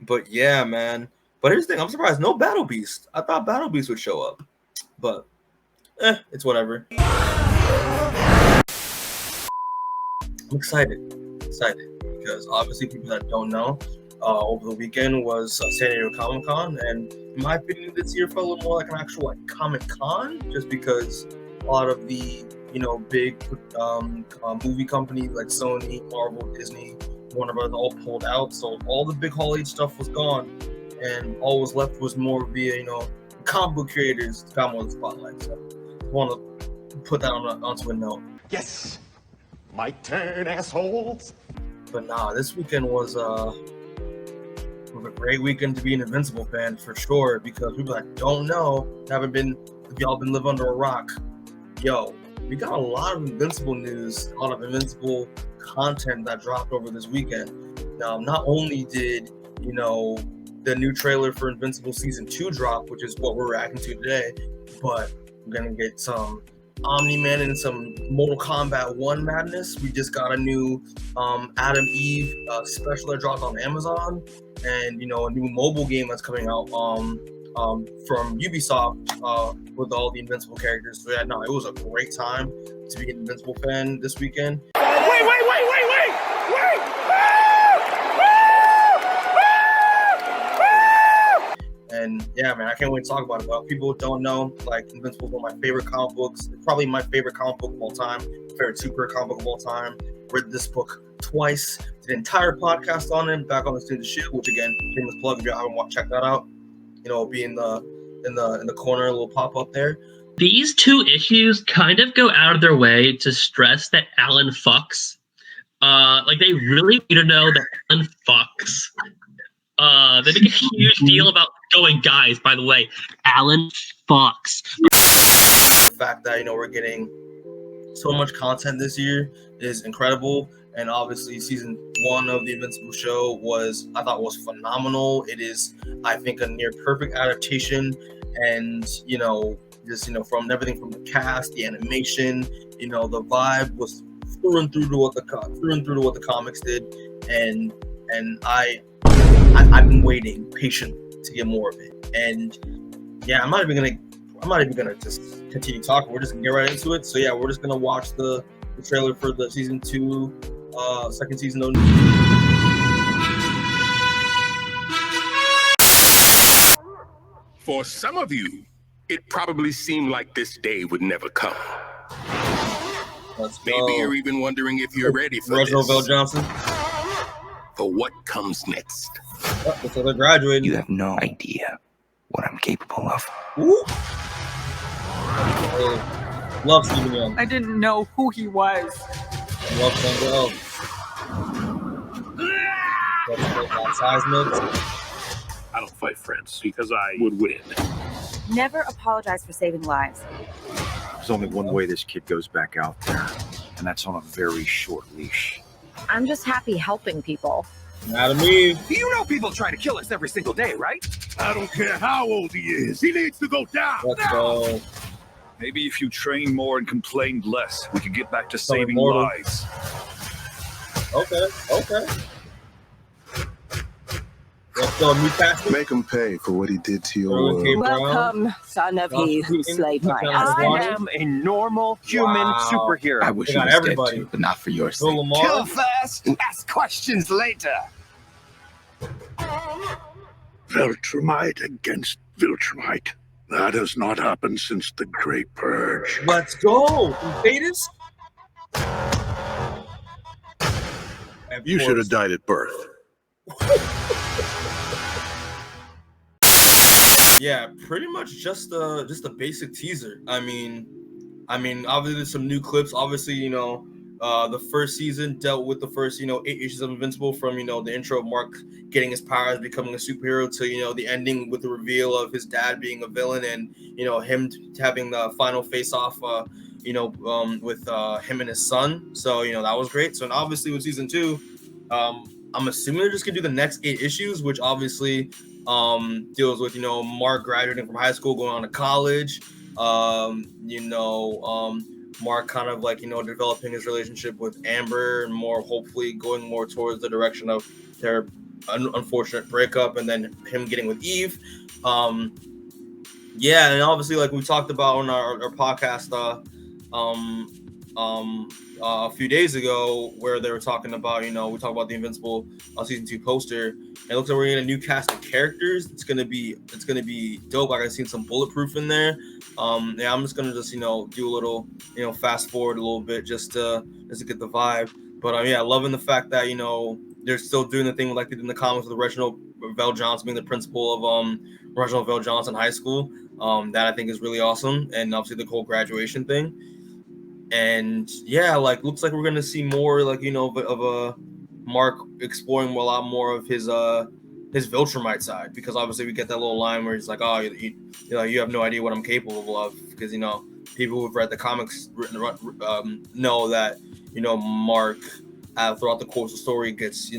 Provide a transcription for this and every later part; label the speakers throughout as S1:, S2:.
S1: But yeah, man. But here's the thing, I'm surprised no Battle Beast. I thought Battle Beast would show up. But it's whatever. I'm excited because obviously people that don't know, over the weekend was San Diego Comic-Con, and in my opinion this year felt a little more like an actual like Comic-Con, just because a lot of the big movie companies like Sony, Marvel, Disney, Warner Bros. All pulled out, so all the big Hall H stuff was gone, and all was left was more via comic book creators got more of the spotlight. So I want to put that onto a note.
S2: Yes, my turn, assholes.
S1: But nah, this weekend was a great weekend to be an Invincible fan for sure, because people that don't know, if y'all been living under a rock, we got a lot of Invincible news, a lot of Invincible content that dropped over this weekend. Now, not only did the new trailer for Invincible Season 2 drop, which is what we're reacting to today, but we're gonna get some Omni-Man and some Mortal Kombat 1 madness. We just got a new Adam Eve special that dropped on Amazon, and a new mobile game that's coming out from Ubisoft with all the Invincible characters. So yeah, no, it was a great time to be an Invincible fan this weekend.
S2: Wait!
S1: And yeah, man, I can't wait to talk about it. But people don't know, like, Invincible is one of my favorite comic books. It's probably my favorite comic book of all time, favorite superhero comic book of all time. Read this book twice, did an entire podcast on it, back on the Student Shield, which again, shameless plug if you haven't check that out. It'll be in the corner, a little pop up there.
S3: These two issues kind of go out of their way to stress that Alan fucks. They really need to know that Alan fucks. They make a huge deal about going, guys, by the way, Alan fucks.
S1: The fact that, we're getting so much content this year is incredible. And obviously season 1 of the Invincible show I thought was phenomenal. It is, I think, a near perfect adaptation. And, from everything from the cast, the animation, the vibe was through and through to what the comics did. And I've been waiting patient to get more of it. And yeah, I'm not even gonna just continue talking. We're just gonna get right into it. So yeah, we're just gonna watch the trailer for the season 2, second season of.
S2: For some of you, it probably seemed like this day would never come.
S1: Let's go.
S2: Maybe you're even wondering if you're ready for
S1: Reginald
S2: this.
S1: Bell Johnson.
S2: For what comes next.
S1: So they're graduating.
S4: You have no idea what I'm capable of.
S1: Ooh. Love Stephen Young.
S5: I didn't know who he was.
S1: Love Sandra. Seismic.
S6: I don't fight friends because I would win.
S7: Never apologize for saving lives.
S8: There's only one way this kid goes back out there, and that's on a very short leash.
S7: I'm just happy helping people.
S1: Not me.
S8: You know people try to kill us every single day, right?
S6: I don't care how old he is. He needs to go down.
S1: Let's go.
S9: Maybe if you trained more and complained less, we could get back to
S1: So
S9: saving
S1: immortal.
S9: lives.
S1: Okay. Let's go, Newcastle.
S10: Make him pay for what he did to your world.
S1: Okay,
S5: Welcome, son of he who slayed my husband. I am a normal human superhero.
S4: I wish
S1: They
S4: he
S1: got
S4: was
S1: everybody.
S4: dead too, but not for your
S1: Phil
S4: sake.
S1: Lamar.
S8: Kill fast, ask questions later.
S6: Viltrumite against Viltrumite. That has not happened since the Great Purge.
S1: Let's go. Thedas.
S6: You should have died at birth.
S1: Yeah, pretty much just a basic teaser. I mean, obviously there's some new clips. Obviously, the first season dealt with the first, 8 issues of Invincible, from, the intro of Mark getting his powers, becoming a superhero, to, the ending with the reveal of his dad being a villain, and, him having the final face-off, with him and his son. So, that was great. So, and obviously with season 2, I'm assuming they're just gonna do the next 8 issues, which obviously deals with, Mark graduating from high school, going on to college, Mark kind of like, developing his relationship with Amber, and more hopefully going more towards the direction of their unfortunate breakup, and then him getting with Eve. Yeah, and obviously, like we talked about on our podcast a few days ago, where they were talking about, we talked about the Invincible season 2 poster. And it looks like we're getting a new cast of characters. It's gonna be dope. Like I've seen some Bulletproof in there. Yeah, I'm just gonna do a little fast forward a little bit just to get the vibe. But yeah, loving the fact that they're still doing the thing like they did in the comics with Reginald Vell Johnson being the principal of Reginald Vell Johnson High School. That I think is really awesome, and obviously the whole graduation thing. And yeah, like looks like we're gonna see more like of a Mark exploring a lot more of his Viltrumite side, because obviously we get that little line where he's like, oh, you have no idea what I'm capable of, because people who've read the comics know that Mark throughout the course of the story gets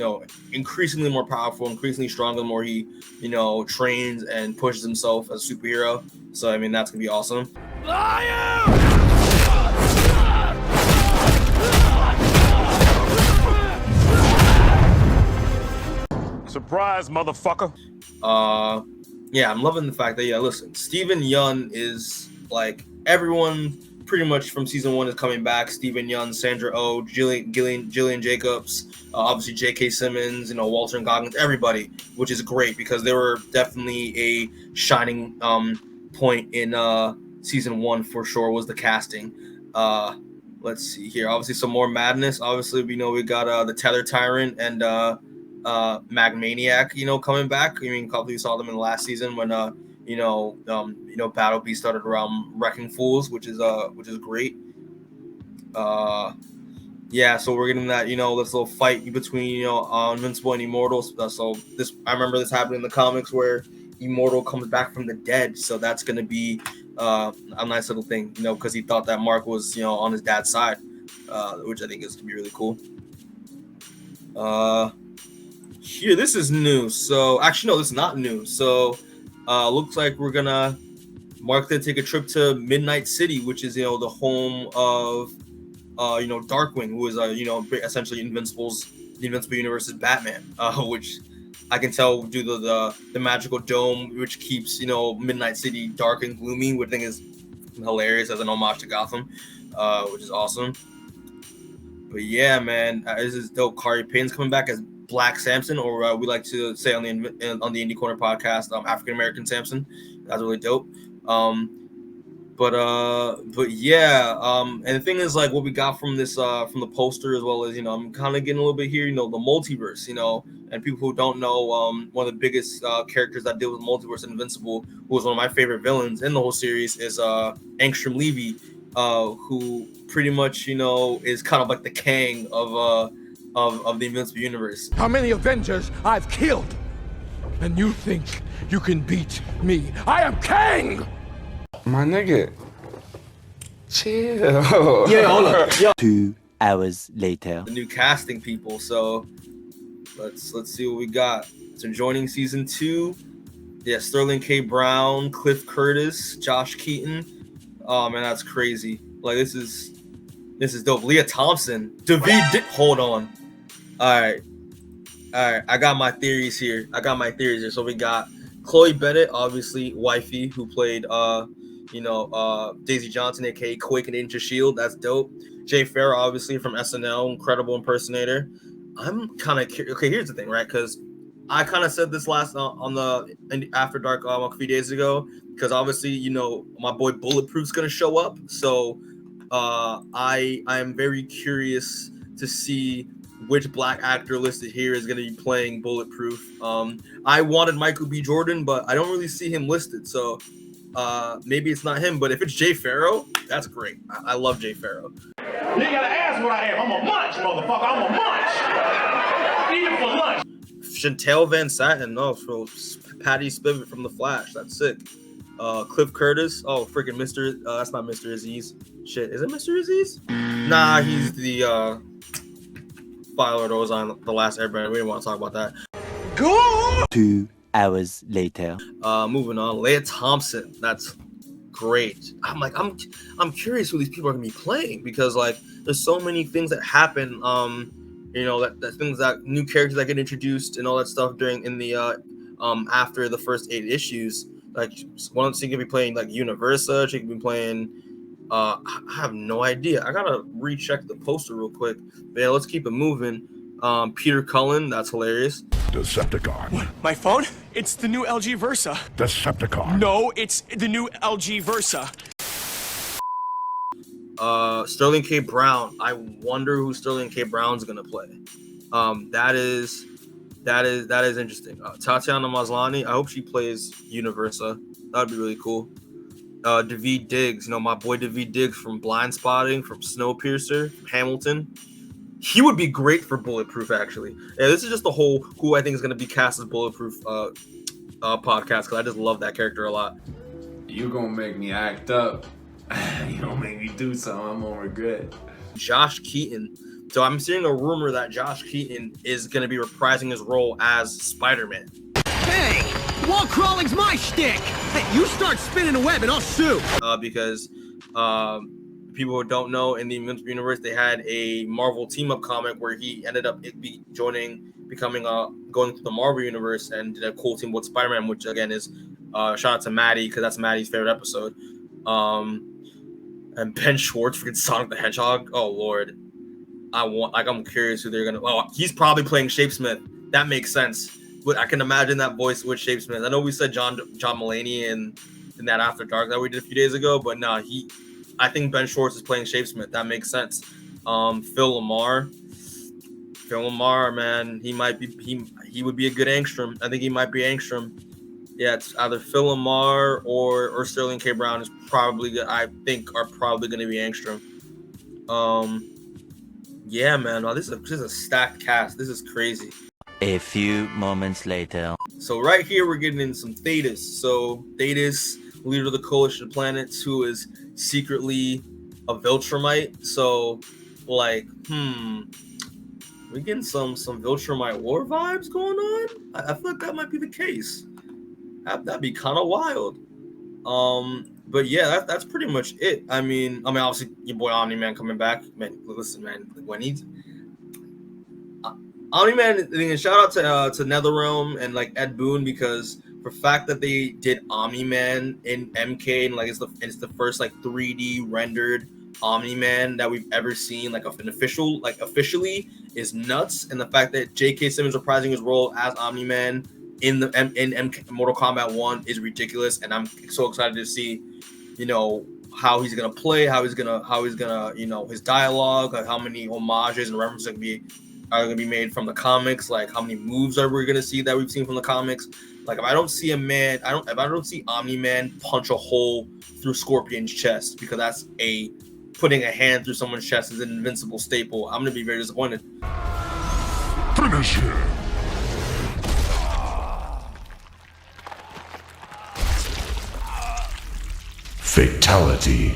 S1: increasingly more powerful, increasingly stronger the more he trains and pushes himself as a superhero. So I mean, that's gonna be awesome.
S9: Surprise, motherfucker.
S1: Yeah, I'm loving the fact that listen, Steven Yeun is like everyone pretty much from season 1 is coming back. Steven Yeun, Sandra Oh, Gillian Jacobs, obviously J.K. Simmons, Walter and Goggins, everybody, which is great because they were definitely a shining point in season 1 for sure, was the casting. Let's see here. Obviously some more madness. Obviously we got the Tether Tyrant and Magmaniac, coming back. I mean, we saw them in the last season when Battle Beast started around wrecking fools, which is great. Yeah, so we're getting that this little fight between Invincible and Immortal. So I remember this happening in the comics where Immortal comes back from the dead. So that's gonna be a nice little thing, because he thought that Mark was on his dad's side, which I think is gonna be really cool. Here, this is new. So actually, no, this is not new. So looks like we're gonna Mark to take a trip to Midnight City, which is the home of Darkwing, who is essentially the Invincible Universe's Batman, which I can tell due to the magical dome, which keeps Midnight City dark and gloomy, which I think is hilarious as an homage to Gotham, which is awesome. But yeah, man, this is dope. Kari Payne's coming back as Black Samson, or we like to say on the Indie Corner podcast, African American Samson. That's really dope. But yeah, and the thing is, like, what we got from this from the poster, as well as I'm kind of getting a little bit here, the multiverse, and people who don't know, one of the biggest characters that deal with multiverse and Invincible, who was one of my favorite villains in the whole series, is Angstrom Levy, who pretty much is kind of like the Kang of the Invincible universe.
S11: How many Avengers I've killed, and you think you can beat me? I am Kang!
S10: My nigga, chill.
S5: Yeah, hold up. Yo. 2 hours later.
S1: The new casting people, so let's see what we got. So joining season 2, Sterling K. Brown, Cliff Curtis, Josh Keaton. Oh man, that's crazy. Like this is dope. Leia Thompson, David. Hold on. All right. I got my theories here. So we got Chloe Bennett, obviously wifey, who played Daisy Johnson, aka Quake and Agents of S.H.I.E.L.D. That's dope. Jay Farrell, obviously from SNL, incredible impersonator. I'm kind of curious. Okay, here's the thing, right? Because I kind of said this last on the After Dark a few days ago, because obviously my boy Bulletproof's gonna show up. So I am very curious to see which black actor listed here is going to be playing Bulletproof. I wanted Michael B. Jordan, but I don't really see him listed. So maybe it's not him, but if it's Jay Farrell, that's great. I love Jay Farrell.
S12: You ain't gotta ask what I am. I'm a munch, motherfucker. I'm a munch. Eat it for lunch.
S1: Chantel Van Satin, from Patty Spivot from The Flash. That's sick. Cliff Curtis. Oh, freaking Mr. That's not Mr. Aziz. Shit, is it Mr. Aziz? Nah, he's the Fire that was on The Last Airbender. We didn't want to talk about that.
S5: Go! 2 hours later.
S1: Moving on. Leia Thompson. That's great. I'm curious who these people are gonna be playing, because like there's so many things that happen You know, that things that new characters that get introduced and all that stuff in the after the first 8 issues. Like one of them could be playing like Universa, she could be playing I have no idea. I gotta recheck the poster real quick. But yeah, let's keep it moving. Peter Cullen, that's hilarious.
S6: Decepticon.
S11: What? My phone? It's the new LG Versa.
S6: Decepticon.
S11: No, it's the new LG Versa.
S1: Sterling K. Brown. I wonder who Sterling K. Brown's gonna play. That is interesting. Tatiana Maslany. I hope she plays Universa. That'd be really cool. Daveed Diggs, you know, my boy Daveed Diggs from Blind Spotting, from Snowpiercer, from Hamilton. He would be great for Bulletproof, actually. Yeah, this is just the whole who I think is going to be cast as Bulletproof podcast, because I just love that character a lot.
S10: You gonna make me act up. You don't make me do something I'm gonna regret.
S1: Josh Keaton. So I'm seeing a rumor that Josh Keaton is going to be reprising his role as Spider-Man.
S13: Hey, wall crawling's my shtick. Hey, you start spinning a web and I'll sue.
S1: Because people who don't know, in the Invincible universe, they had a Marvel team-up comic where he ended up going through the Marvel universe and did a cool team with Spider-Man, which again is shout out to Maddie, because that's Maddie's favorite episode. And Ben Schwartz freaking Sonic the Hedgehog. Oh Lord, I'm curious who they're gonna. Oh, he's probably playing Shapesmith. That makes sense. But I can imagine that voice with Shapesmith. I know we said John Mulaney in that After Dark that we did a few days ago, but no, I think Ben Schwartz is playing Shapesmith. That makes sense. Phil Lamar, man, he would be a good Angstrom. I think he might be Angstrom. Yeah, it's either Phil Lamar or Sterling K. Brown is probably good. I think are probably going to be Angstrom. Yeah, man. Wow, this is a stacked cast. This is crazy.
S14: A few moments later.
S1: So right here, we're getting in some Thedas. So Thedas, leader of the Coalition of Planets, who is secretly a Viltrumite. So, like, we're getting some Viltrumite war vibes going on. I feel like that might be the case. That'd be kind of wild. But yeah, that's pretty much it. I mean, obviously your boy Omni-Man coming back. Man, listen, man, when he's Omni-Man, shout out to NetherRealm and like Ed Boon, because for the fact that they did Omni-Man in MK and like it's the first like 3D rendered Omni-Man that we've ever seen, like an official, like officially, is nuts. And the fact that J.K. Simmons reprising his role as Omni-Man in Mortal Kombat 1 is ridiculous, and I'm so excited to see, you know, how he's gonna play, how he's gonna, you know, his dialogue, like how many homages and references are gonna be made from the comics, like how many moves are we gonna see that we've seen from the comics. Like if I don't see Omni-Man punch a hole through Scorpion's chest, because that's putting a hand through someone's chest is an Invincible staple, I'm gonna be very disappointed.
S6: Finish him. Fatality.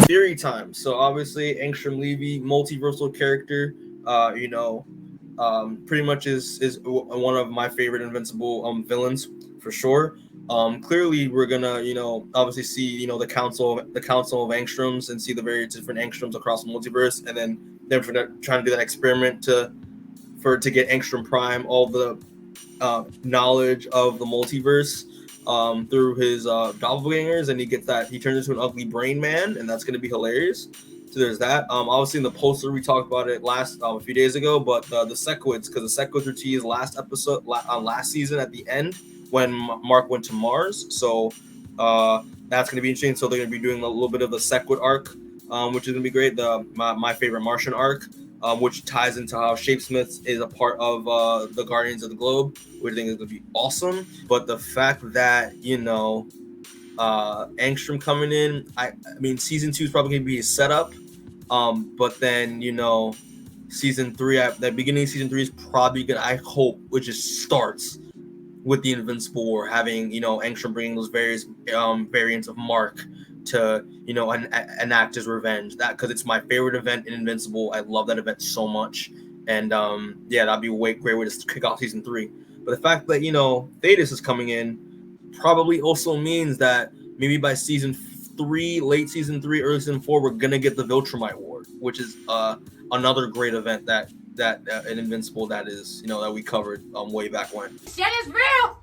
S1: Theory time. So obviously Angstrom Levy, multiversal character, you know, pretty much is one of my favorite Invincible villains for sure. Clearly we're gonna, you know, obviously see, you know, the council of Angstroms and see the various different Angstroms across the multiverse, and then they're trying to do that experiment to get Angstrom Prime all the knowledge of the multiverse through his doppelgangers, and he turns into an ugly brain man, and that's going to be hilarious. So there's that. Obviously in the poster we talked about it a few days ago, but the Sequids, because the Sequids were teased last season at the end when Mark went to Mars. So that's going to be interesting. So they're going to be doing a little bit of the Sequid arc, which is going to be great. My favorite Martian arc, which ties into how Shapesmith is a part of the Guardians of the Globe, which I think is going to be awesome. But the fact that, you know, Angstrom coming in, I mean, season 2 is probably going to be a setup. But then, you know, season 3, the beginning of season 3 is probably going to, I hope, which just starts with the Invincible War, having, you know, Angstrom bringing those various variants of Mark to, you know, enact his revenge. That, because it's my favorite event in Invincible. I love that event so much. And yeah, that'd be a great way to kick off season 3. But the fact that, you know, Thedas is coming in probably also means that maybe by season 3, late season 3, early season 4, we're gonna get the Viltrumite War, which is another great event that in Invincible that is, you know, that we covered way back when.
S15: Shit is real.